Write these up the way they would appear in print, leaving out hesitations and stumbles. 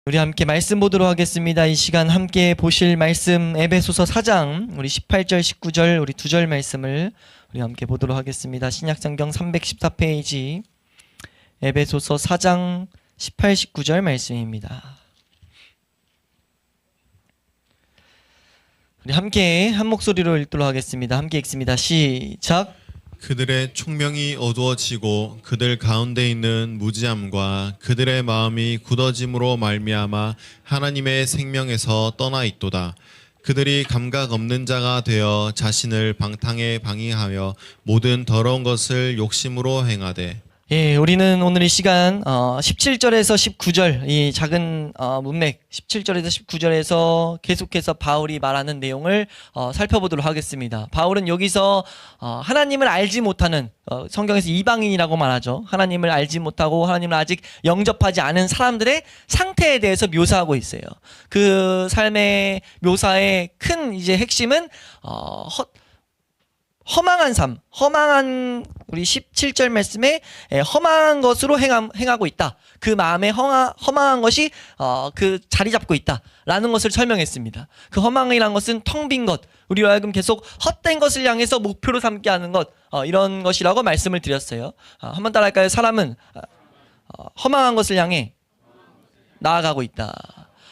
우리 함께 말씀 보도록 하겠습니다. 이 시간 함께 보실 말씀 에베소서 4장 우리 18절 19절 우리 2절 말씀을 우리 함께 보도록 하겠습니다. 신약성경 314페이지 에베소서 4장 18, 19절 말씀입니다. 우리 함께 한 목소리로 읽도록 하겠습니다. 함께 읽습니다. 시작. 그들의 총명이 어두워지고 그들 가운데 있는 무지함과 그들의 마음이 굳어짐으로 말미암아 하나님의 생명에서 떠나 있도다. 그들이 감각 없는 자가 되어 자신을 방탕에 방임하여 모든 더러운 것을 욕심으로 행하되. 예, 우리는 오늘 이 시간 17절에서 19절 이 작은 문맥 17절에서 19절에서 계속해서 바울이 말하는 내용을 살펴보도록 하겠습니다. 바울은 여기서 하나님을 알지 못하는 성경에서 이방인이라고 말하죠. 하나님을 알지 못하고 하나님을 아직 영접하지 않은 사람들의 상태에 대해서 묘사하고 있어요. 그 삶의 묘사의 큰 이제 핵심은 허망한 삶, 허망한 우리 17절 말씀에 허망한 것으로 행하고 있다. 그 마음에 허망한 것이 그 자리 잡고 있다라는 것을 설명했습니다. 그 허망이란 것은 텅 빈 것, 우리로 하여금 계속 헛된 것을 향해서 목표로 삼게 하는 것, 이런 것이라고 말씀을 드렸어요. 한번 따라할까요? 사람은 허망한 것을 향해 나아가고 있다.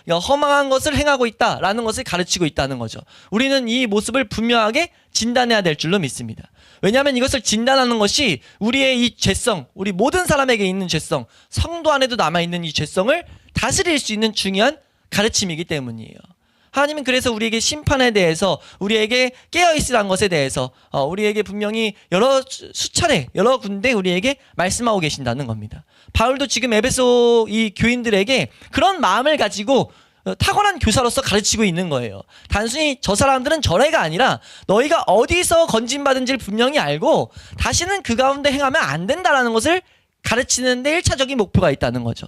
그러니까 허망한 것을 행하고 있다라는 것을 가르치고 있다는 거죠. 우리는 이 모습을 분명하게 진단해야 될 줄로 믿습니다. 왜냐하면 이것을 진단하는 것이 우리의 이 죄성, 우리 모든 사람에게 있는 죄성, 성도 안에도 남아있는 이 죄성을 다스릴 수 있는 중요한 가르침이기 때문이에요. 하나님은 그래서 우리에게 심판에 대해서, 우리에게 깨어있으라는 것에 대해서 우리에게 분명히 수차례 여러 군데 우리에게 말씀하고 계신다는 겁니다. 바울도 지금 에베소 이 교인들에게 그런 마음을 가지고 탁월한 교사로서 가르치고 있는 거예요. 단순히 저 사람들은 저래가 아니라 너희가 어디서 건진받은지를 분명히 알고 다시는 그 가운데 행하면 안 된다라는 것을 가르치는 데 1차적인 목표가 있다는 거죠.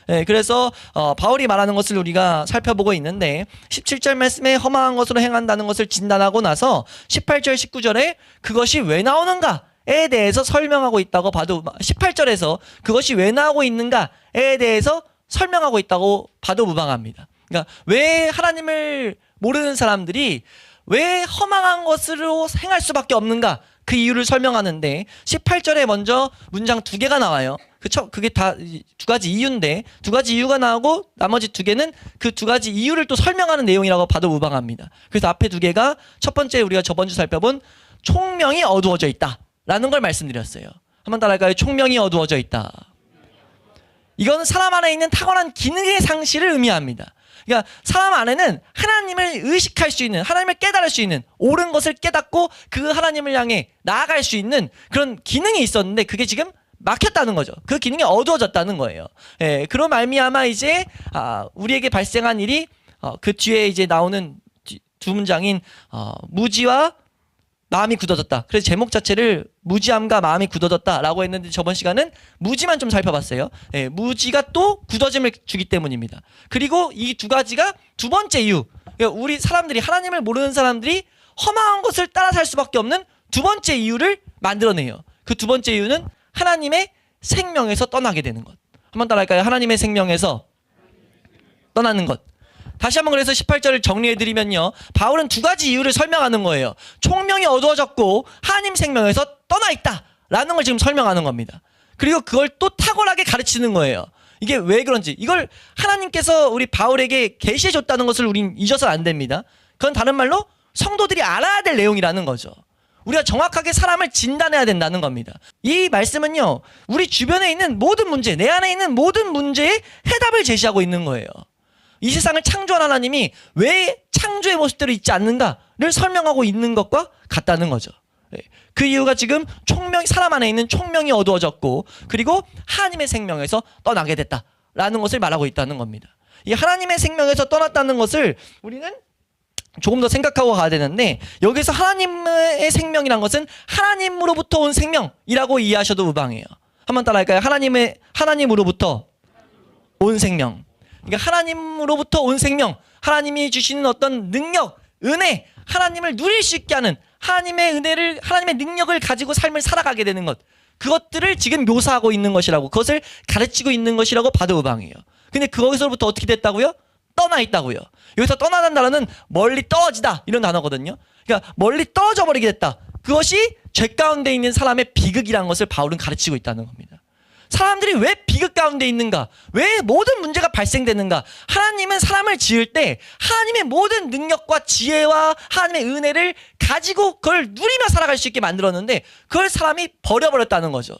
네, 그래서 바울이 말하는 것을 우리가 살펴보고 있는데 17절 말씀에 허망한 것으로 행한다는 것을 진단하고 나서 18절 19절에 그것이 왜 나오는가에 대해서 설명하고 있다고 봐도, 18절에서 그것이 왜 나오고 있는가에 대해서 설명하고 있다고 봐도 무방합니다. 그러니까 왜 하나님을 모르는 사람들이 왜 허망한 것으로 행할 수밖에 없는가, 그 이유를 설명하는데 18절에 먼저 문장 2개가 나와요. 그쵸? 그게 다 2가지 이유인데 2가지 이유가 나오고 나머지 2개는 그 2가지 이유를 또 설명하는 내용이라고 봐도 무방합니다. 그래서 앞에 2개가 첫 번째 우리가 저번 주 살펴본 총명이 어두워져 있다 라는 걸 말씀드렸어요. 한번 따라할까요? 총명이 어두워져 있다. 이건 사람 안에 있는 탁월한 기능의 상실을 의미합니다. 그러니까 사람 안에는 하나님을 의식할 수 있는, 하나님을 깨달을 수 있는, 옳은 것을 깨닫고 그 하나님을 향해 나아갈 수 있는 그런 기능이 있었는데 그게 지금 막혔다는 거죠. 그 기능이 어두워졌다는 거예요. 예, 그로 말미암아 이제 우리에게 발생한 일이 그 뒤에 이제 나오는 두 문장인 무지와 마음이 굳어졌다. 그래서 제목 자체를 무지함과 마음이 굳어졌다라고 했는데 저번 시간은 무지만 좀 살펴봤어요. 예, 무지가 또 굳어짐을 주기 때문입니다. 그리고 이 2가지가 두 번째 이유, 그러니까 우리 사람들이, 하나님을 모르는 사람들이 허망한 것을 따라 살 수밖에 없는 두 번째 이유를 만들어내요. 그 두 번째 이유는 하나님의 생명에서 떠나게 되는 것. 한번 따라할까요? 하나님의 생명에서 떠나는 것. 다시 한번 그래서 18절을 정리해드리면요, 바울은 2가지 이유를 설명하는 거예요. 총명이 어두워졌고 하나님 생명에서 떠나 있다 라는 걸 지금 설명하는 겁니다. 그리고 그걸 또 탁월하게 가르치는 거예요. 이게 왜 그런지, 이걸 하나님께서 우리 바울에게 계시해 줬다는 것을 우린 잊어서는 안 됩니다. 그건 다른 말로 성도들이 알아야 될 내용이라는 거죠. 우리가 정확하게 사람을 진단해야 된다는 겁니다. 이 말씀은요, 우리 주변에 있는 모든 문제, 내 안에 있는 모든 문제에 해답을 제시하고 있는 거예요. 이 세상을 창조한 하나님이 왜 창조의 모습대로 있지 않는가를 설명하고 있는 것과 같다는 거죠. 그 이유가 지금 사람 안에 있는 총명이 어두워졌고 그리고 하나님의 생명에서 떠나게 됐다라는 것을 말하고 있다는 겁니다. 이 하나님의 생명에서 떠났다는 것을 우리는 조금 더 생각하고 가야 되는데, 여기서 하나님의 생명이란 것은 하나님으로부터 온 생명이라고 이해하셔도 무방해요. 한번 따라할까요? 하나님으로부터 온 생명. 그러니까 하나님으로부터 온 생명, 하나님이 주시는 어떤 능력, 은혜, 하나님을 누릴 수 있게 하는 하나님의 은혜를, 하나님의 능력을 가지고 삶을 살아가게 되는 것, 그것들을 지금 묘사하고 있는 것이라고, 그것을 가르치고 있는 것이라고 봐도 무방해요. 근데 거기서부터 어떻게 됐다고요? 떠나 있다고요. 여기서 떠나는 단어는 멀리 떨어지다 이런 단어거든요. 그러니까 멀리 떨어져 버리게 됐다. 그것이 죄 가운데 있는 사람의 비극이라는 것을 바울은 가르치고 있다는 겁니다. 사람들이 왜 비극 가운데 있는가? 왜 모든 문제가 발생되는가? 하나님은 사람을 지을 때 하나님의 모든 능력과 지혜와 하나님의 은혜를 가지고 그걸 누리며 살아갈 수 있게 만들었는데 그걸 사람이 버려버렸다는 거죠.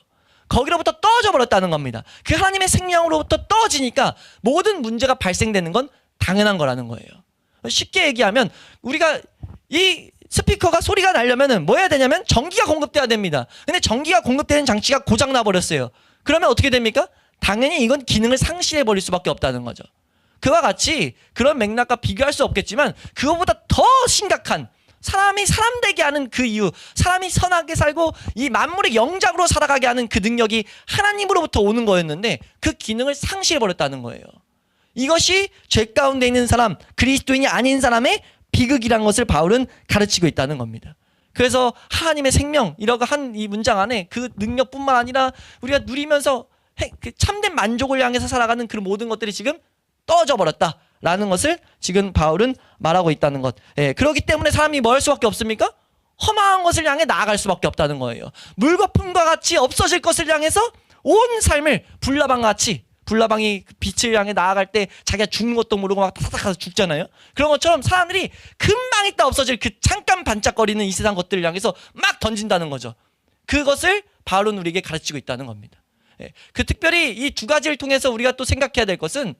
거기로부터 떨어져 버렸다는 겁니다. 그 하나님의 생명으로부터 떨어지니까 모든 문제가 발생되는 건 당연한 거라는 거예요. 쉽게 얘기하면 우리가 이 스피커가 소리가 나려면 뭐 해야 되냐면 전기가 공급돼야 됩니다. 근데 전기가 공급되는 장치가 고장 나버렸어요. 그러면 어떻게 됩니까? 당연히 이건 기능을 상실해 버릴 수밖에 없다는 거죠. 그와 같이 그런 맥락과 비교할 수 없겠지만 그거보다 더 심각한 사람이 사람 되게 하는 그 이유, 사람이 선하게 살고 이 만물의 영장으로 살아가게 하는 그 능력이 하나님으로부터 오는 거였는데 그 기능을 상실해 버렸다는 거예요. 이것이 죄 가운데 있는 사람, 그리스도인이 아닌 사람의 비극이라는 것을 바울은 가르치고 있다는 겁니다. 그래서 하나님의 생명이라고 한 이 문장 안에 그 능력뿐만 아니라 우리가 누리면서 그 참된 만족을 향해서 살아가는 그 모든 것들이 지금 떨어져 버렸다라는 것을 지금 바울은 말하고 있다는 것. 예, 그렇기 때문에 사람이 뭐 할 수밖에 없습니까? 허망한 것을 향해 나아갈 수밖에 없다는 거예요. 물거품과 같이 없어질 것을 향해서 온 삶을 불나방이 빛을 향해 나아갈 때 자기가 죽는 것도 모르고 막 타닥 가서 죽잖아요. 그런 것처럼 사람들이 금방 있다 없어질 그 잠깐 반짝거리는 이 세상 것들을 향해서 막 던진다는 거죠. 그것을 바울은 우리에게 가르치고 있다는 겁니다. 예, 그 특별히 이 두 가지를 통해서 우리가 또 생각해야 될 것은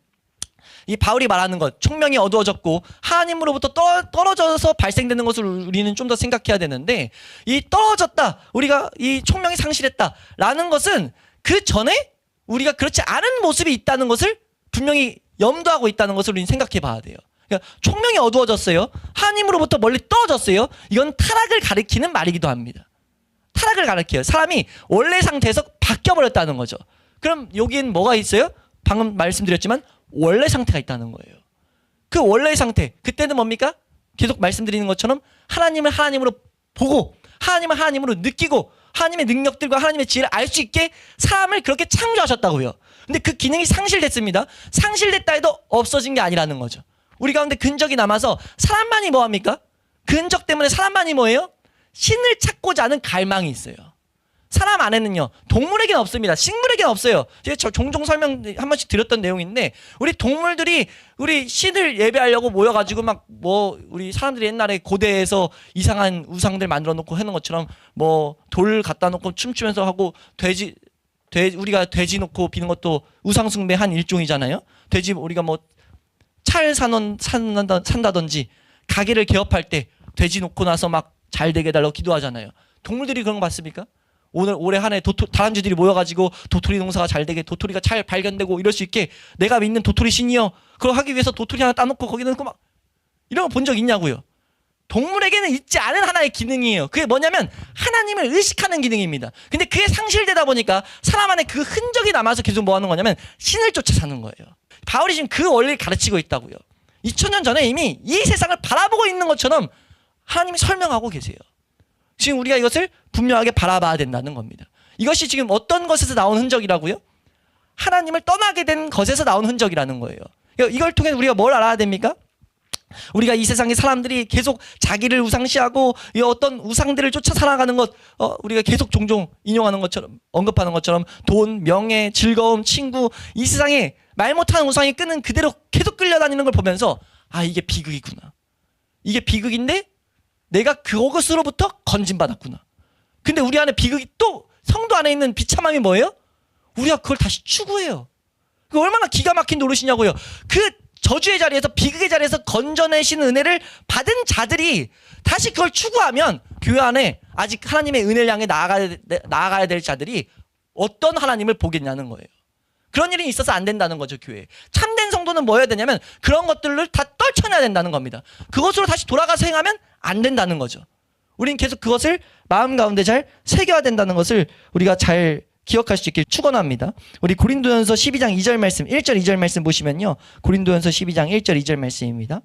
이 바울이 말하는 것, 총명이 어두워졌고 하나님으로부터 떨어져서 발생되는 것을 우리는 좀 더 생각해야 되는데 이 떨어졌다, 우리가 이 총명이 상실했다라는 것은 그 전에 우리가 그렇지 않은 모습이 있다는 것을 분명히 염두하고 있다는 것을 우리는 생각해 봐야 돼요. 그러니까 총명이 어두워졌어요. 하나님으로부터 멀리 떨어졌어요. 이건 타락을 가리키는 말이기도 합니다. 타락을 가리켜요. 사람이 원래 상태에서 바뀌어버렸다는 거죠. 그럼 여기엔 뭐가 있어요? 방금 말씀드렸지만 원래 상태가 있다는 거예요. 그 원래의 상태, 그때는 뭡니까? 계속 말씀드리는 것처럼 하나님을 하나님으로 보고 하나님을 하나님으로 느끼고 하나님의 능력들과 하나님의 지혜를 알 수 있게 사람을 그렇게 창조하셨다고요. 근데 그 기능이 상실됐습니다. 상실됐다 해도 없어진 게 아니라는 거죠. 우리 가운데 근적이 남아서 사람만이 뭐합니까? 근적 때문에 사람만이 뭐예요? 신을 찾고자 하는 갈망이 있어요. 사람 안에는요, 동물에게는 없습니다. 식물에게는 없어요. 제가 종종 설명 한 번씩 드렸던 내용인데, 우리 동물들이 우리 신을 예배하려고 모여가지고 막 우리 사람들이 옛날에 고대에서 이상한 우상들 만들어 놓고 하는 것처럼 돌 갖다 놓고 춤추면서 하고 우리가 돼지 놓고 비는 것도 우상숭배 한 일종이잖아요. 돼지 우리가 찰 산다든지 가게를 개업할 때 돼지 놓고 나서 막 잘 되게 해달라고 기도하잖아요. 동물들이 그런 거 봤습니까? 올해 한 해 다람쥐들이 모여가지고 도토리 농사가 잘 되게, 도토리가 잘 발견되고 이럴 수 있게 내가 믿는 도토리 신이여, 그걸 하기 위해서 도토리 하나 따놓고 거기 넣고 막 이런 거 본 적 있냐고요. 동물에게는 있지 않은 하나의 기능이에요. 그게 뭐냐면 하나님을 의식하는 기능입니다. 근데 그게 상실되다 보니까 사람 안에 그 흔적이 남아서 계속 뭐 하는 거냐면 신을 쫓아 사는 거예요. 바울이 지금 그 원리를 가르치고 있다고요. 2000년 전에 이미 이 세상을 바라보고 있는 것처럼 하나님이 설명하고 계세요. 지금 우리가 이것을 분명하게 바라봐야 된다는 겁니다. 이것이 지금 어떤 것에서 나온 흔적이라고요? 하나님을 떠나게 된 것에서 나온 흔적이라는 거예요. 이걸 통해 우리가 뭘 알아야 됩니까? 우리가 이 세상의 사람들이 계속 자기를 우상시하고 이 어떤 우상들을 쫓아 살아가는 것, 우리가 계속 종종 인용하는 것처럼, 언급하는 것처럼 돈, 명예, 즐거움, 친구, 이 세상에 말 못하는 우상이 끄는 그대로 계속 끌려다니는 걸 보면서 이게 비극이구나. 이게 비극인데 내가 그것으로부터 건진받았구나. 근데 우리 안에 비극이 또 성도 안에 있는 비참함이 뭐예요? 우리가 그걸 다시 추구해요. 그 얼마나 기가 막힌 노릇이냐고요. 그 저주의 자리에서, 비극의 자리에서 건져내신 은혜를 받은 자들이 다시 그걸 추구하면 교회 안에 아직 하나님의 은혜를 향해 나아가야 될 자들이 어떤 하나님을 보겠냐는 거예요. 그런 일이 있어서 안 된다는 거죠, 교회에. 참된 성도는 뭐 해야 되냐면 그런 것들을 다 떨쳐내야 된다는 겁니다. 그것으로 다시 돌아가서 행하면 안 된다는 거죠. 우리는 계속 그것을 마음 가운데 잘 새겨야 된다는 것을 우리가 잘 기억할 수 있게 축원합니다. 우리 고린도전서 12장 2절 말씀, 1절 2절 말씀 보시면요. 고린도전서 12장 1절 2절 말씀입니다.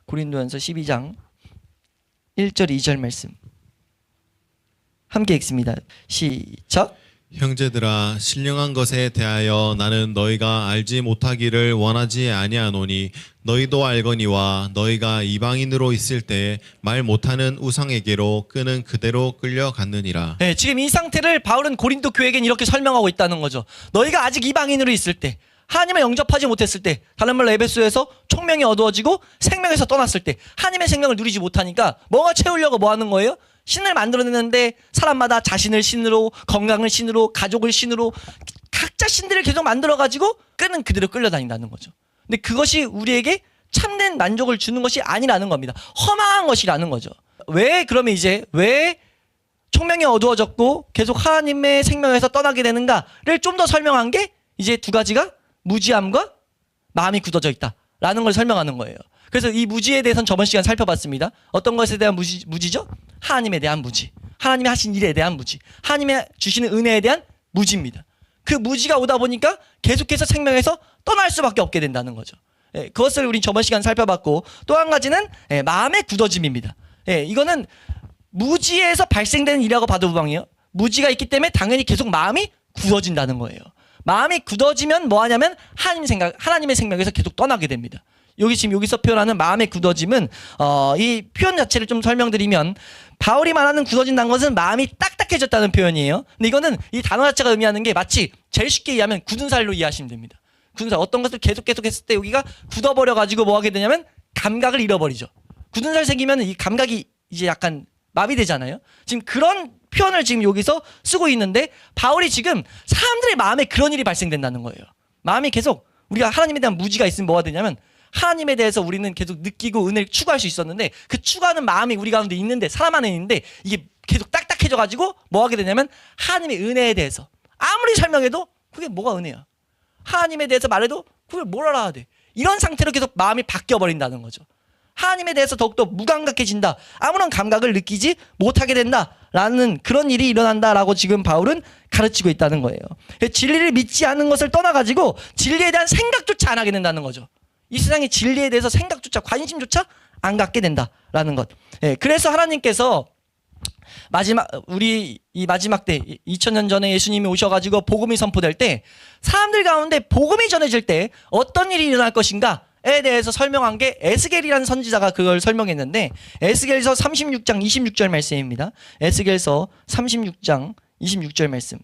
고린도전서 12장 1절 2절 말씀 함께 읽습니다. 시작. 형제들아 신령한 것에 대하여 나는 너희가 알지 못하기를 원하지 아니하노니 너희도 알거니와 너희가 이방인으로 있을 때 말 못하는 우상에게로 끄는 그대로 끌려갔느니라. 네, 지금 이 상태를 바울은 고린도 교회에겐 이렇게 설명하고 있다는 거죠. 너희가 아직 이방인으로 있을 때, 하나님을 영접하지 못했을 때, 다른 말로 에베소에서 총명이 어두워지고 생명에서 떠났을 때 하나님의 생명을 누리지 못하니까 뭐가 채우려고 뭐 하는 거예요? 신을 만들어내는데 사람마다 자신을 신으로, 건강을 신으로, 가족을 신으로 각자 신들을 계속 만들어가지고 끄는 그대로 끌려다닌다는 거죠. 근데 그것이 우리에게 참된 만족을 주는 것이 아니라는 겁니다. 허망한 것이라는 거죠. 왜 그러면 이제 왜 총명이 어두워졌고 계속 하나님의 생명에서 떠나게 되는가를 좀 더 설명한 게 이제 두 가지가 무지함과 마음이 굳어져 있다라는 걸 설명하는 거예요. 그래서 이 무지에 대해서는 저번 시간 살펴봤습니다. 어떤 것에 대한 무지죠? 하나님에 대한 무지. 하나님이 하신 일에 대한 무지. 하나님의 주시는 은혜에 대한 무지입니다. 그 무지가 오다 보니까 계속해서 생명에서 떠날 수밖에 없게 된다는 거죠. 예, 그것을 우리 저번 시간 살펴봤고 또 한 가지는 마음의 굳어짐입니다. 예, 이거는 무지에서 발생되는 일이라고 봐도 무방해요. 무지가 있기 때문에 당연히 계속 마음이 굳어진다는 거예요. 마음이 굳어지면 뭐 하냐면 하나님의 생명에서 계속 떠나게 됩니다. 여기서 표현하는 마음의 굳어짐은 이 표현 자체를 좀 설명드리면 바울이 말하는 굳어진다는 것은 마음이 딱딱해졌다는 표현이에요. 근데 이거는 이 단어 자체가 의미하는 게 마치 제일 쉽게 이해하면 굳은 살로 이해하시면 됩니다. 굳은 살, 어떤 것을 계속 했을 때 여기가 굳어버려가지고 뭐 하게 되냐면 감각을 잃어버리죠. 굳은 살 생기면 이 감각이 이제 약간 마비되잖아요. 지금 그런 표현을 지금 여기서 쓰고 있는데 바울이 지금 사람들의 마음에 그런 일이 발생된다는 거예요. 마음이 계속 우리가 하나님에 대한 무지가 있으면 뭐가 되냐면 하나님에 대해서 우리는 계속 느끼고 은혜를 추구할 수 있었는데 그 추구하는 마음이 우리 가운데 있는데 사람 안에 있는데 이게 계속 딱딱해져가지고 뭐 하게 되냐면 하나님의 은혜에 대해서 아무리 설명해도 그게 뭐가 은혜야. 하나님에 대해서 말해도 그걸 뭘 알아야 돼. 이런 상태로 계속 마음이 바뀌어버린다는 거죠. 하나님에 대해서 더욱더 무감각해진다. 아무런 감각을 느끼지 못하게 된다라는 그런 일이 일어난다라고 지금 바울은 가르치고 있다는 거예요. 진리를 믿지 않는 것을 떠나가지고 진리에 대한 생각조차 안 하게 된다는 거죠. 이 세상의 진리에 대해서 생각조차 관심조차 안 갖게 된다라는 것. 그래서 하나님께서 우리 이 마지막 때 2000년 전에 예수님이 오셔가지고 복음이 선포될 때 사람들 가운데 복음이 전해질 때 어떤 일이 일어날 것인가에 대해서 설명한 게 에스겔이라는 선지자가 그걸 설명했는데 에스겔서 36장 26절 말씀입니다. 에스겔서 36장 26절 말씀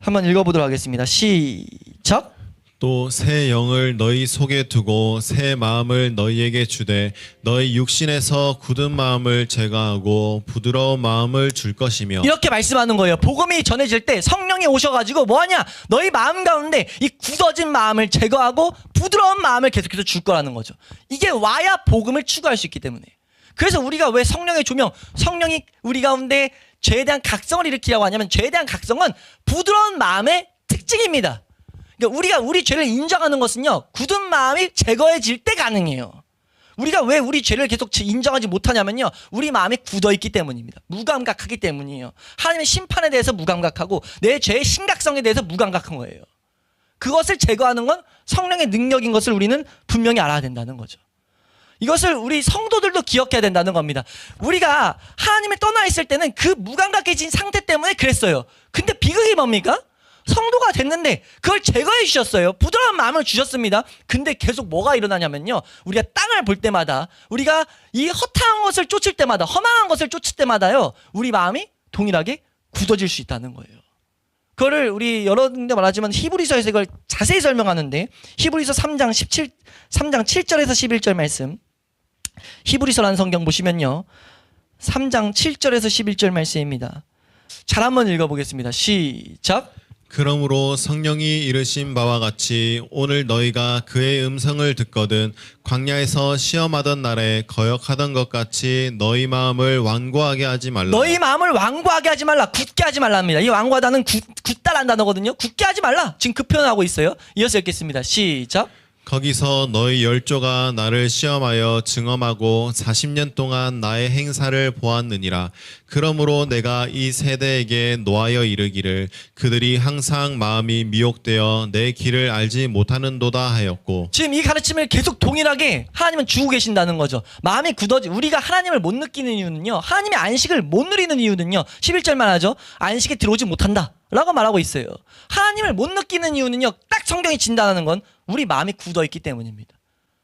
한번 읽어보도록 하겠습니다. 시작. 또 새 영을 너희 속에 두고 새 마음을 너희에게 주되 너희 육신에서 굳은 마음을 제거하고 부드러운 마음을 줄 것이며. 이렇게 말씀하는 거예요. 복음이 전해질 때 성령이 오셔가지고 뭐하냐? 너희 마음 가운데 이 굳어진 마음을 제거하고 부드러운 마음을 계속해서 줄 거라는 거죠. 이게 와야 복음을 추구할 수 있기 때문에. 그래서 우리가 왜 성령의 조명, 성령이 우리 가운데 죄에 대한 각성을 일으키라고 하냐면 죄에 대한 각성은 부드러운 마음의 특징입니다. 그러니까 우리가 우리 죄를 인정하는 것은요, 굳은 마음이 제거해질 때 가능해요. 우리가 왜 우리 죄를 계속 인정하지 못하냐면요, 우리 마음이 굳어있기 때문입니다. 무감각하기 때문이에요. 하나님의 심판에 대해서 무감각하고 내 죄의 심각성에 대해서 무감각한 거예요. 그것을 제거하는 건 성령의 능력인 것을 우리는 분명히 알아야 된다는 거죠. 이것을 우리 성도들도 기억해야 된다는 겁니다. 우리가 하나님을 떠나 있을 때는 그 무감각해진 상태 때문에 그랬어요. 근데 비극이 뭡니까? 성도가 됐는데 그걸 제거해 주셨어요. 부드러운 마음을 주셨습니다. 근데 계속 뭐가 일어나냐면요, 우리가 땅을 볼 때마다, 우리가 이 허탄한 것을 쫓을 때마다, 허망한 것을 쫓을 때마다요, 우리 마음이 동일하게 굳어질 수 있다는 거예요. 그거를 우리 여러 군데 말하지만 히브리서에서 이걸 자세히 설명하는데, 히브리서 3장 7절에서 11절 말씀, 히브리서라는 성경 보시면요, 3장 7절에서 11절 말씀입니다. 잘 한번 읽어보겠습니다. 시작. 그러므로 성령이 이르신 바와 같이 오늘 너희가 그의 음성을 듣거든 광야에서 시험하던 날에 거역하던 것 같이 너희 마음을 완고하게 하지 말라. 너희 마음을 완고하게 하지 말라. 굳게 하지 말랍니다. 이 완고하다는 굳다라는 단어거든요. 굳게 하지 말라. 지금 그 표현하고 있어요. 이어서 읽겠습니다. 시작. 거기서 너희 열조가 나를 시험하여 증험하고 40년 동안 나의 행사를 보았느니라. 그러므로 내가 이 세대에게 노하여 이르기를 그들이 항상 마음이 미혹되어 내 길을 알지 못하는도다 하였고. 지금 이 가르침을 계속 동일하게 하나님은 주고 계신다는 거죠. 마음이 우리가 하나님을 못 느끼는 이유는요, 하나님의 안식을 못 누리는 이유는요, 11절 말하죠. 안식에 들어오지 못한다 라고 말하고 있어요. 하나님을 못 느끼는 이유는요, 딱 성경이 진단하는 건 우리 마음이 굳어있기 때문입니다.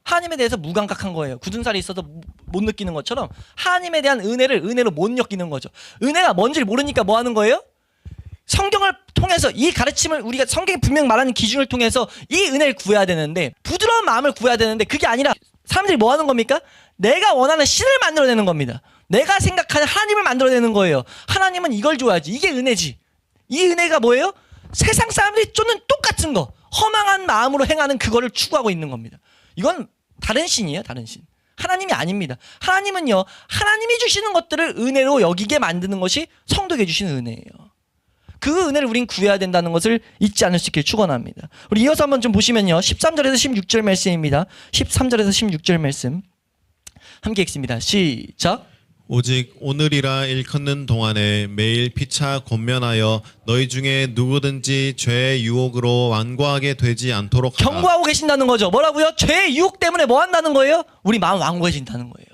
하나님에 대해서 무감각한 거예요. 굳은 살이 있어서 못 느끼는 것처럼 하나님에 대한 은혜를 은혜로 못 느끼는 거죠. 은혜가 뭔지를 모르니까 뭐 하는 거예요? 성경을 통해서 이 가르침을, 우리가 성경이 분명 말하는 기준을 통해서 이 은혜를 구해야 되는데, 부드러운 마음을 구해야 되는데, 그게 아니라 사람들이 뭐 하는 겁니까? 내가 원하는 신을 만들어내는 겁니다. 내가 생각하는 하나님을 만들어내는 거예요. 하나님은 이걸 줘야지, 이게 은혜지. 이 은혜가 뭐예요? 세상 사람들이 쫓는 똑같은 거, 허망한 마음으로 행하는 그거를 추구하고 있는 겁니다. 이건 다른 신이에요, 다른 신. 하나님이 아닙니다. 하나님은요, 하나님이 주시는 것들을 은혜로 여기게 만드는 것이 성도에게 주시는 은혜예요. 그 은혜를 우린 구해야 된다는 것을 잊지 않을 수 있길 축원합니다. 우리 이어서 한번 좀 보시면요, 13절에서 16절 말씀입니다. 13절에서 16절 말씀 함께 읽습니다. 시작. 오직 오늘이라 일컫는 동안에 매일 피차 권면하여 너희 중에 누구든지 죄의 유혹으로 완고하게 되지 않도록 하라. 경고하고 계신다는 거죠. 뭐라고요? 죄의 유혹 때문에 뭐 한다는 거예요? 우리 마음 완고해진다는 거예요.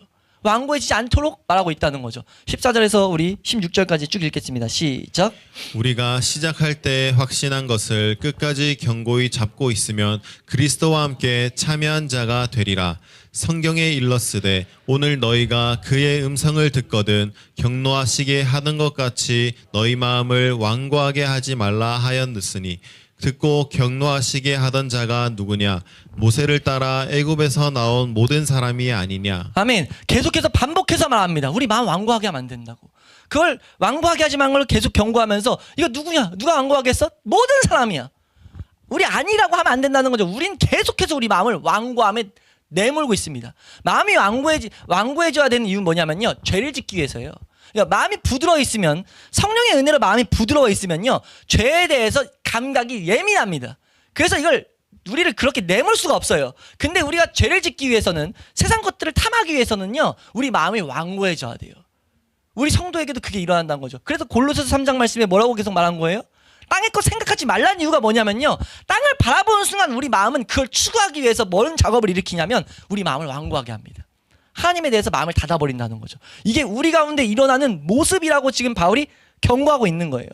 완고해지지 않도록 말하고 있다는 거죠. 14절에서 우리 16절까지 쭉 읽겠습니다. 시작. 우리가 시작할 때 확신한 것을 끝까지 견고히 잡고 있으면 그리스도와 함께 참여한 자가 되리라. 성경에 일렀으되 오늘 너희가 그의 음성을 듣거든 경노하시게 하는 것 같이 너희 마음을 완고하게 하지 말라 하였으니 듣고 경노하시게 하던 자가 누구냐? 모세를 따라 애굽에서 나온 모든 사람이 아니냐? 아멘. 계속해서 반복해서 말합니다. 우리 마음 완고하게 하면 안 된다고. 그걸 완고하게 하지 말는 걸 계속 경고하면서, 이거 누구냐? 누가 완고하게 했어? 모든 사람이야. 우리 아니라고 하면 안 된다는 거죠. 우린 계속해서 우리 마음을 완고함에 내몰고 있습니다. 마음이 완고해져야 되는 이유는 뭐냐면요, 죄를 짓기 위해서예요. 그러니까 마음이 부드러워 있으면, 성령의 은혜로 마음이 부드러워 있으면요, 죄에 대해서 감각이 예민합니다. 그래서 이걸 우리를 그렇게 내몰 수가 없어요. 근데 우리가 죄를 짓기 위해서는, 세상 것들을 탐하기 위해서는요, 우리 마음이 완고해져야 돼요. 우리 성도에게도 그게 일어난다는 거죠. 그래서 골로새서 3장 말씀에 뭐라고 계속 말한 거예요? 땅의 것 생각하지 말라는 이유가 뭐냐면요, 땅을 바라보는 순간 우리 마음은 그걸 추구하기 위해서 뭔 작업을 일으키냐면 우리 마음을 완고하게 합니다. 하나님에 대해서 마음을 닫아버린다는 거죠. 이게 우리 가운데 일어나는 모습이라고 지금 바울이 경고하고 있는 거예요.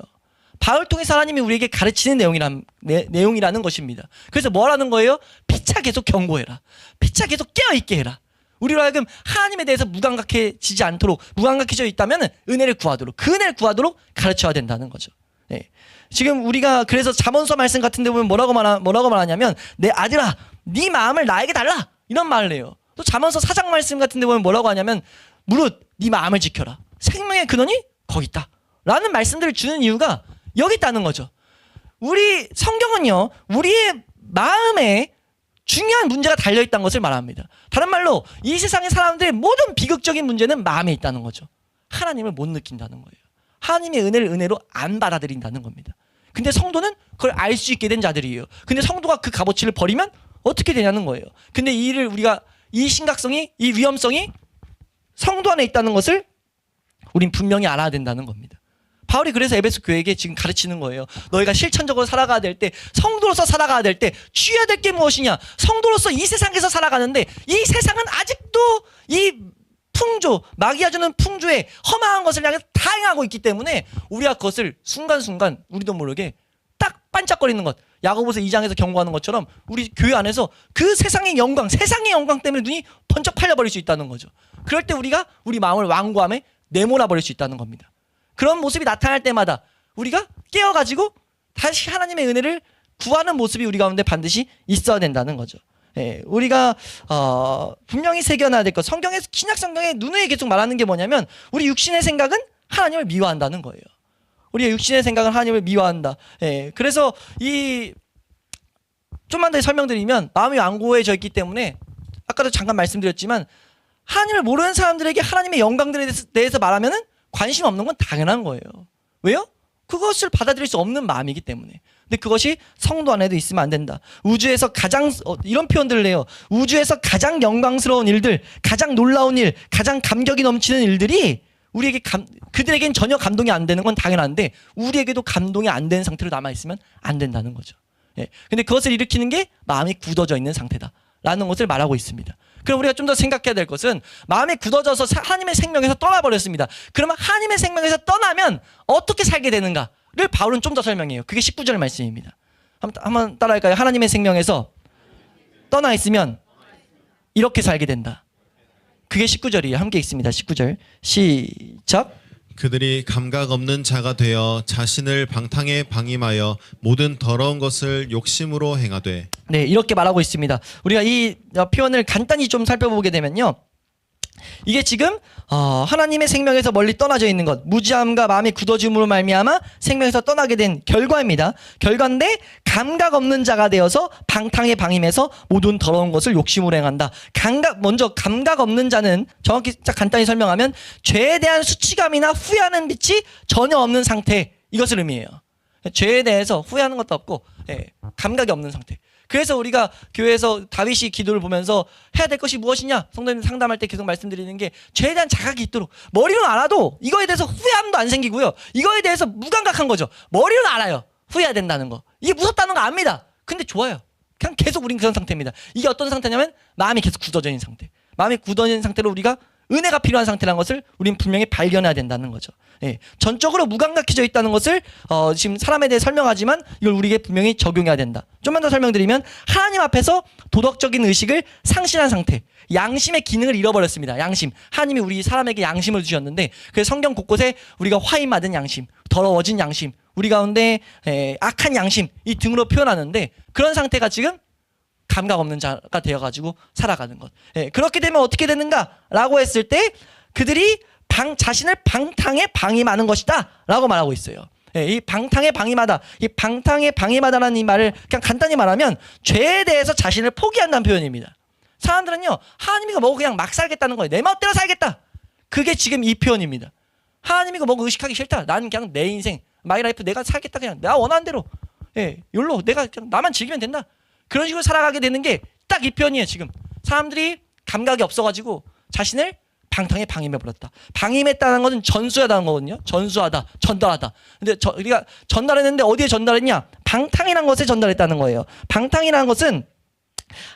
바울 통해서 하나님이 우리에게 가르치는 내용이라는 것입니다. 그래서 뭐라는 거예요? 피차 계속 경고해라. 피차 계속 깨어있게 해라. 우리로 하여금 하나님에 대해서 무감각해지지 않도록, 무감각해져 있다면 은혜를 구하도록, 그 은혜를 구하도록 가르쳐야 된다는 거죠. 네. 지금 우리가 그래서 잠언서 말씀 같은 데 보면 뭐라고 말하냐면, 내 아들아 네 마음을 나에게 달라, 이런 말을 해요. 또 잠언서 4장 말씀 같은 데 보면 뭐라고 하냐면, 무릇 네 마음을 지켜라, 생명의 근원이 거기 있다 라는 말씀들을 주는 이유가 여기 있다는 거죠. 우리 성경은요, 우리의 마음에 중요한 문제가 달려있다는 것을 말합니다. 다른 말로 이 세상의 사람들의 모든 비극적인 문제는 마음에 있다는 거죠. 하나님을 못 느낀다는 거예요. 하나님의 은혜를 은혜로 안 받아들인다는 겁니다. 근데 성도는 그걸 알 수 있게 된 자들이에요. 근데 성도가 그 값어치를 버리면 어떻게 되냐는 거예요. 근데 이 일을 우리가, 이 심각성이, 이 위험성이 성도 안에 있다는 것을 우린 분명히 알아야 된다는 겁니다. 바울이 그래서 에베소 교회에게 지금 가르치는 거예요. 너희가 실천적으로 살아가야 될 때, 성도로서 살아가야 될 때 취해야 될 게 무엇이냐? 성도로서 이 세상에서 살아가는데 이 세상은 아직도 이 풍조, 마귀가 주는 풍조에 험한 것을 향해 다행하고 있기 때문에 우리가 그것을 순간순간 우리도 모르게 딱 반짝거리는 것, 야고보서 2장에서 경고하는 것처럼 우리 교회 안에서 그 세상의 영광 때문에 눈이 번쩍 팔려버릴 수 있다는 거죠. 그럴 때 우리가 우리 마음을 완고함에 내몰아버릴 수 있다는 겁니다. 그런 모습이 나타날 때마다 우리가 깨어가지고 다시 하나님의 은혜를 구하는 모습이 우리 가운데 반드시 있어야 된다는 거죠. 예, 우리가 분명히 새겨놔야 될 것, 신약 성경에 누누이 계속 말하는 게 뭐냐면, 우리 육신의 생각은 하나님을 미워한다는 거예요. 우리의 육신의 생각은 하나님을 미워한다. 예, 그래서 좀만 더 설명드리면, 마음이 완고해져 있기 때문에 아까도 잠깐 말씀드렸지만, 하나님을 모르는 사람들에게 하나님의 영광들에 대해서 말하면은 관심 없는 건 당연한 거예요. 왜요? 그것을 받아들일 수 없는 마음이기 때문에. 근데 그것이 성도 안에도 있으면 안 된다. 우주에서 가장 이런 표현들을 해요. 우주에서 가장 영광스러운 일들, 가장 놀라운 일, 가장 감격이 넘치는 일들이 우리에게 그들에겐 전혀 감동이 안 되는 건 당연한데 우리에게도 감동이 안 되는 상태로 남아 있으면 안 된다는 거죠. 예. 근데 그것을 일으키는 게 마음이 굳어져 있는 상태다라는 것을 말하고 있습니다. 그럼 우리가 좀 더 생각해야 될 것은 마음이 굳어져서 하나님의 생명에서 떠나버렸습니다. 그러면 하나님의 생명에서 떠나면 어떻게 살게 되는가를 바울은 좀 더 설명해요. 그게 19절 말씀입니다. 한번 따라할까요? 하나님의 생명에서 떠나 있으면 이렇게 살게 된다. 그게 19절이에요. 함께 읽습니다. 19절 시작. 그들이 감각 없는 자가 되어 자신을 방탕에 방임하여 모든 더러운 것을 욕심으로 행하되. 네, 이렇게 말하고 있습니다. 우리가 이 표현을 간단히 좀 살펴보게 되면요. 이게 지금 하나님의 생명에서 멀리 떠나져 있는 것, 무지함과 마음의 굳어짐으로 말미암아 생명에서 떠나게 된 결과입니다. 결과인데 감각 없는 자가 되어서 방탕에 방임해서 모든 더러운 것을 욕심으로 행한다. 먼저 감각 없는 자는 정확히 간단히 설명하면 죄에 대한 수치감이나 후회하는 빛이 전혀 없는 상태, 이것을 의미해요. 죄에 대해서 후회하는 것도 없고 감각이 없는 상태. 그래서 우리가 교회에서 다윗이 기도를 보면서 해야 될 것이 무엇이냐, 성도님 상담할 때 계속 말씀드리는 게 죄에 대한 자각이 있도록, 머리로는 알아도 이거에 대해서 후회함도 안 생기고요, 이거에 대해서 무감각한 거죠. 머리로는 알아요, 후회해야 된다는 거, 이게 무섭다는 거 압니다. 근데 좋아요. 그냥 계속 우린 그런 상태입니다. 이게 어떤 상태냐면 마음이 계속 굳어져 있는 상태, 마음이 굳어져 있는 상태로 우리가 은혜가 필요한 상태라는 것을 우린 분명히 발견해야 된다는 거죠. 예, 전적으로 무감각해져 있다는 것을 지금 사람에 대해 설명하지만 이걸 우리에게 분명히 적용해야 된다. 좀만 더 설명드리면 하나님 앞에서 도덕적인 의식을 상실한 상태, 양심의 기능을 잃어버렸습니다. 양심, 하나님이 우리 사람에게 양심을 주셨는데 그래서 성경 곳곳에 우리가 화인맞은 양심, 더러워진 양심, 우리 가운데 악한 양심 이 등으로 표현하는데 그런 상태가 지금 감각 없는 자가 되어가지고 살아가는 것. 예, 그렇게 되면 어떻게 되는가라고 했을 때 그들이 자신을 방탕에 방임하는 것이다 라고 말하고 있어요. 예, 이 방탕에 방임하다, 이 방탕에 방임하다라는 이 말을 그냥 간단히 말하면 죄에 대해서 자신을 포기한다는 표현입니다. 사람들은요, 하나님이 뭐 그냥 막 살겠다는 거예요. 내 마음대로 살겠다. 그게 지금 이 표현입니다. 하나님이 뭐 의식하기 싫다. 나는 그냥 내 인생, 마이 라이프 내가 살겠다. 그냥 내가 원하는 대로. 예, 욜로 내가 그냥 나만 즐기면 된다. 그런 식으로 살아가게 되는 게 딱 이 표현이에요. 지금 사람들이 감각이 없어가지고 자신을 방탕에 방임해버렸다. 방임했다는 것은 전수하다는 거거든요. 전수하다, 전달하다. 근데 우리가 전달했는데 어디에 전달했냐? 방탕이라는 것에 전달했다는 거예요. 방탕이라는 것은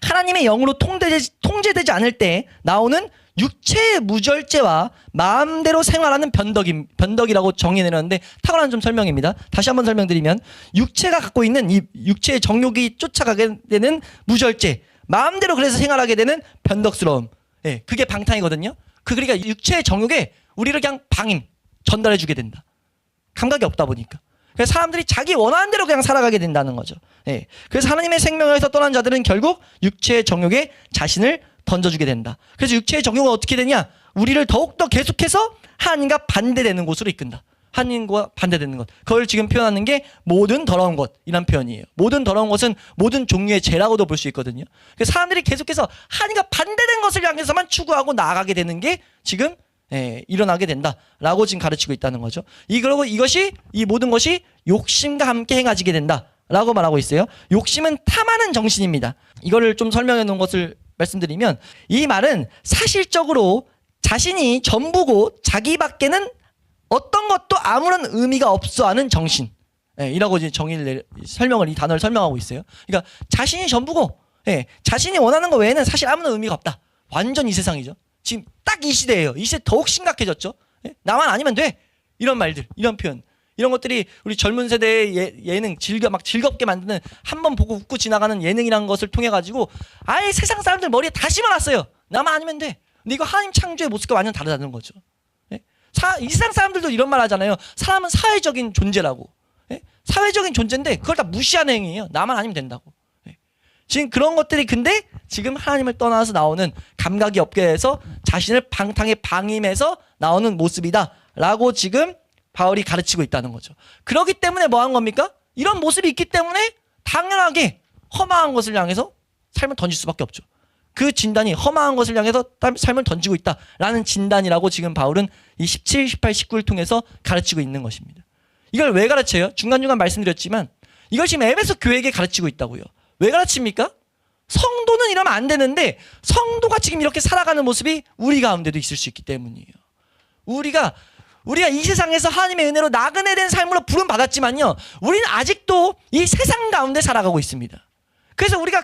하나님의 영으로 통제되지 않을 때 나오는 육체의 무절제와 마음대로 생활하는 변덕이라고 정의내렸는데 탁월한 좀 설명입니다. 다시 한번 설명드리면 육체가 갖고 있는 이 육체의 정욕이 쫓아가게 되는 무절제, 마음대로 그래서 생활하게 되는 변덕스러움, 예, 그게 방탕이거든요. 그러니까 육체의 정욕에 우리를 그냥 전달해주게 된다. 감각이 없다 보니까. 그래서 사람들이 자기 원하는 대로 그냥 살아가게 된다는 거죠. 예. 그래서 하나님의 생명에서 떠난 자들은 결국 육체의 정욕에 자신을 던져주게 된다. 그래서 육체의 정욕은 어떻게 되냐? 우리를 더욱더 계속해서 하나님과 반대되는 곳으로 이끈다. 하나님과 반대되는 것. 그걸 지금 표현하는 게 모든 더러운 것이란 표현이에요. 모든 더러운 것은 모든 종류의 죄라고도 볼 수 있거든요. 그래서 사람들이 계속해서 하나님과 반대된 것을 향해서만 추구하고 나아가게 되는 게 지금 일어나게 된다라고 지금 가르치고 있다는 거죠. 그리고 이 모든 것이 욕심과 함께 행해지게 된다라고 말하고 있어요. 욕심은 탐하는 정신입니다. 이거를 좀 설명해 놓은 것을 말씀드리면 이 말은 사실적으로 자신이 전부고 자기밖에는 어떤 것도 아무런 의미가 없어 하는 정신, 이라고 이제 설명을, 이 단어를 설명하고 있어요. 그러니까 자신이 전부고, 자신이 원하는 것 외에는 사실 아무런 의미가 없다. 완전 이 세상이죠. 지금 딱 이 시대예요. 이 시대 더욱 심각해졌죠. 나만 아니면 돼. 이런 말들, 이런 표현, 이런 것들이 우리 젊은 세대의 예능, 즐겁게 만드는, 한번 보고 웃고 지나가는 예능이라는 것을 통해 가지고 아예 세상 사람들 머리에 다 심어놨어요. 나만 아니면 돼. 근데 이거 하나님 창조의 모습과 완전 다르다는 거죠. 이 세상 사람들도 이런 말 하잖아요. 사람은 사회적인 존재라고. 사회적인 존재인데 그걸 다 무시하는 행위예요. 나만 아니면 된다고. 지금 그런 것들이 근데 지금 하나님을 떠나서 나오는 감각이 없게 해서 자신을 방탕에 방임해서 나오는 모습이다라고 지금 바울이 가르치고 있다는 거죠. 그렇기 때문에 뭐 한 겁니까? 이런 모습이 있기 때문에 당연하게 험한 것을 향해서 삶을 던질 수밖에 없죠. 그 진단이 험한 것을 향해서 삶을 던지고 있다라는 진단이라고 지금 바울은 이 17, 18, 19를 통해서 가르치고 있는 것입니다. 이걸 왜 가르쳐요? 중간중간 말씀드렸지만 이걸 지금 에베소 교회에게 가르치고 있다고요. 왜 가르칩니까? 성도는 이러면 안 되는데 성도가 지금 이렇게 살아가는 모습이 우리 가운데도 있을 수 있기 때문이에요. 우리가 이 세상에서 하나님의 은혜로 나그네된 삶으로 부름 받았지만요, 우리는 아직도 이 세상 가운데 살아가고 있습니다. 그래서 우리가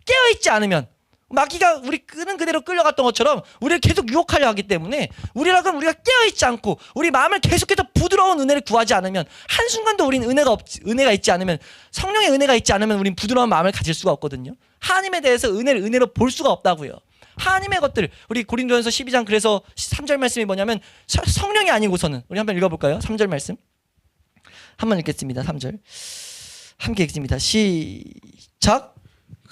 깨어있지 않으면 마귀가 우리 끄는 그대로 끌려갔던 것처럼 우리를 계속 유혹하려 하기 때문에 우리가 깨어있지 않고 우리 마음을 계속해서 부드러운 은혜를 구하지 않으면, 한순간도 우리는 은혜가 있지 않으면, 성령의 은혜가 있지 않으면 우리는 부드러운 마음을 가질 수가 없거든요. 하나님에 대해서 은혜로 볼 수가 없다고요. 하나님의 것들, 우리 고린도전서 12장 그래서 3절 말씀이 뭐냐면 성령이 아니고서는, 우리 한번 읽어볼까요? 3절 말씀 한번 읽겠습니다. 3절 함께 읽습니다. 시작.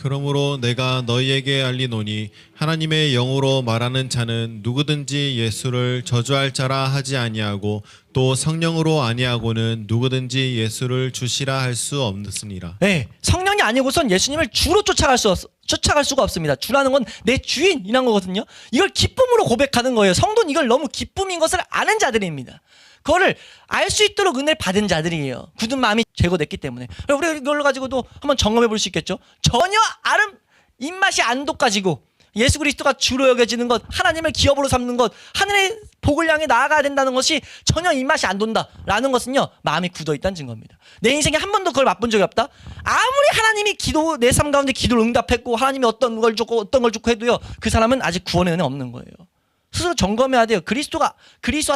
그러므로 내가 너희에게 알리노니 하나님의 영으로 말하는 자는 누구든지 예수를 저주할 자라 하지 아니하고 또 성령으로 아니하고는 누구든지 예수를 주시라 할 수 없느니라. 네, 성령이 아니고선 예수님을 주로 쫓아갈 수가 없습니다. 주라는 건 내 주인이란 거거든요. 이걸 기쁨으로 고백하는 거예요. 성도는 이걸 너무 기쁨인 것을 아는 자들입니다. 그거를 알 수 있도록 은혜를 받은 자들이에요. 굳은 마음이 제거됐기 때문에. 우리가 이걸 가지고도 한번 점검해 볼 수 있겠죠. 전혀 입맛이 안 돋가지고 예수 그리스도가 주로 여겨지는 것, 하나님을 기업으로 삼는 것, 하늘의 복을 향해 나아가야 된다는 것이 전혀 입맛이 안 돈다라는 것은요, 마음이 굳어있다는 증거입니다. 내 인생에 한 번도 그걸 맛본 적이 없다? 아무리 하나님이 내 삶 가운데 기도를 응답했고 하나님이 어떤 걸 줬고 해도요, 그 사람은 아직 구원의 은혜 없는 거예요. 스스로 점검해야 돼요. 그리스도와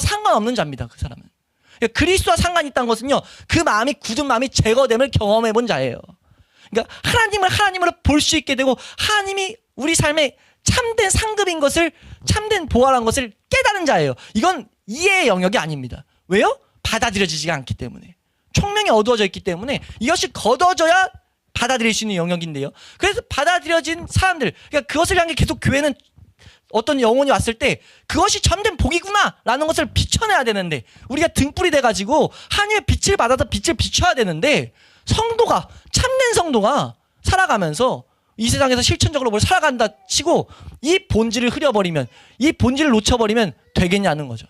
상관없는 자입니다. 그 사람은. 그리스도와 상관이 있다는 것은요, 그 마음이, 굳은 마음이 제거됨을 경험해 본 자예요. 그러니까 하나님으로 볼 수 있게 되고, 하나님이 우리 삶의 참된 상급인 것을, 참된 보화란 것을 깨달은 자예요. 이건 이해의 영역이 아닙니다. 왜요? 받아들여지지가 않기 때문에. 총명이 어두워져 있기 때문에 이것이 걷어져야 받아들일 수 있는 영역인데요. 그래서 받아들여진 사람들, 그러니까 그것을 향해 계속 교회는 어떤 영혼이 왔을 때 그것이 참된 복이구나 라는 것을 비춰내야 되는데, 우리가 등불이 돼가지고 하나님의 빛을 받아서 빛을 비춰야 되는데, 참된 성도가 살아가면서 이 세상에서 실천적으로 뭘 살아간다 치고 이 본질을 흐려버리면, 이 본질을 놓쳐버리면 되겠냐는 거죠.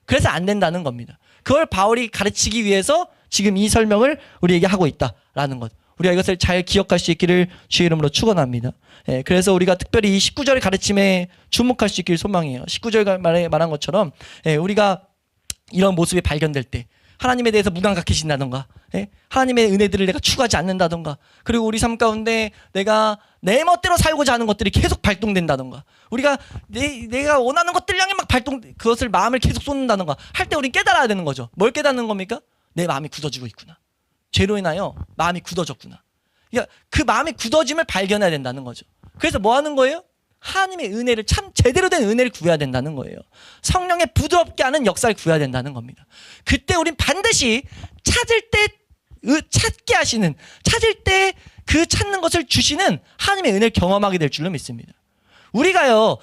그래서 안 된다는 겁니다. 그걸 바울이 가르치기 위해서 지금 이 설명을 우리에게 하고 있다라는 것, 우리가 이것을 잘 기억할 수 있기를 주의 이름으로 축원합니다. 그래서 우리가 특별히 이 19절 가르침에 주목할 수 있기를 소망해요. 19절 말한 것처럼 우리가 이런 모습이 발견될 때 하나님에 대해서 무감각해진다던가, 하나님의 은혜들을 내가 추구하지 않는다던가, 그리고 우리 삶 가운데 내가 내 멋대로 살고자 하는 것들이 계속 발동된다던가, 우리가 내가 원하는 것들 향해 막 그것을 마음을 계속 쏟는다던가 할 때 우리는 깨달아야 되는 거죠. 뭘 깨닫는 겁니까? 내 마음이 굳어지고 있구나. 죄로 인하여 마음이 굳어졌구나. 그러니까 그 마음의 굳어짐을 발견해야 된다는 거죠. 그래서 뭐 하는 거예요? 하나님의 은혜를, 참 제대로 된 은혜를 구해야 된다는 거예요. 성령의 부드럽게 하는 역사를 구해야 된다는 겁니다. 그때 우린 반드시 찾을 때 그 찾는 것을 주시는 하나님의 은혜를 경험하게 될 줄로 믿습니다. 우리가요,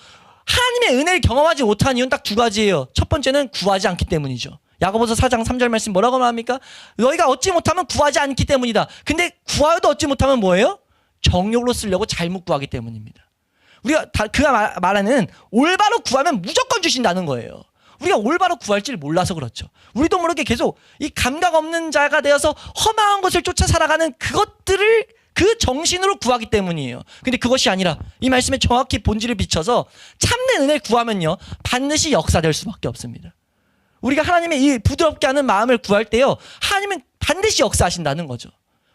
하나님의 은혜를 경험하지 못한 이유는 딱 두 가지예요. 첫 번째는 구하지 않기 때문이죠. 야고보서 4장 3절 말씀 뭐라고 말합니까? 너희가 얻지 못하면 구하지 않기 때문이다. 근데 구하여도 얻지 못하면 뭐예요? 정욕으로 쓰려고 잘못 구하기 때문입니다. 우리가 그가 말하는 올바로 구하면 무조건 주신다는 거예요. 우리가 올바로 구할 줄 몰라서 그렇죠. 우리도 모르게 계속 이 감각 없는 자가 되어서 허망한 것을 쫓아 살아가는 그것들을 그 정신으로 구하기 때문이에요. 근데 그것이 아니라 이 말씀에 정확히 본질을 비춰서 참된 은혜를 구하면요, 반드시 역사될 수밖에 없습니다. 우리가 하나님의 이 부드럽게 하는 마음을 구할 때요, 하나님은 반드시 역사하신다는 거죠.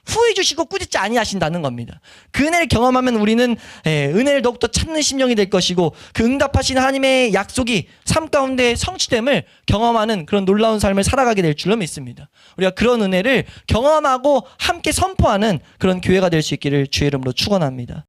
후회 주시고 꾸짖지 아니하신다는 겁니다. 그 은혜를 경험하면 우리는 은혜를 더욱더 찾는 심령이 될 것이고, 그 응답하신 하나님의 약속이 삶 가운데 성취됨을 경험하는 그런 놀라운 삶을 살아가게 될 줄로 믿습니다. 우리가 그런 은혜를 경험하고 함께 선포하는 그런 교회가 될 수 있기를 주의 이름으로 축원합니다.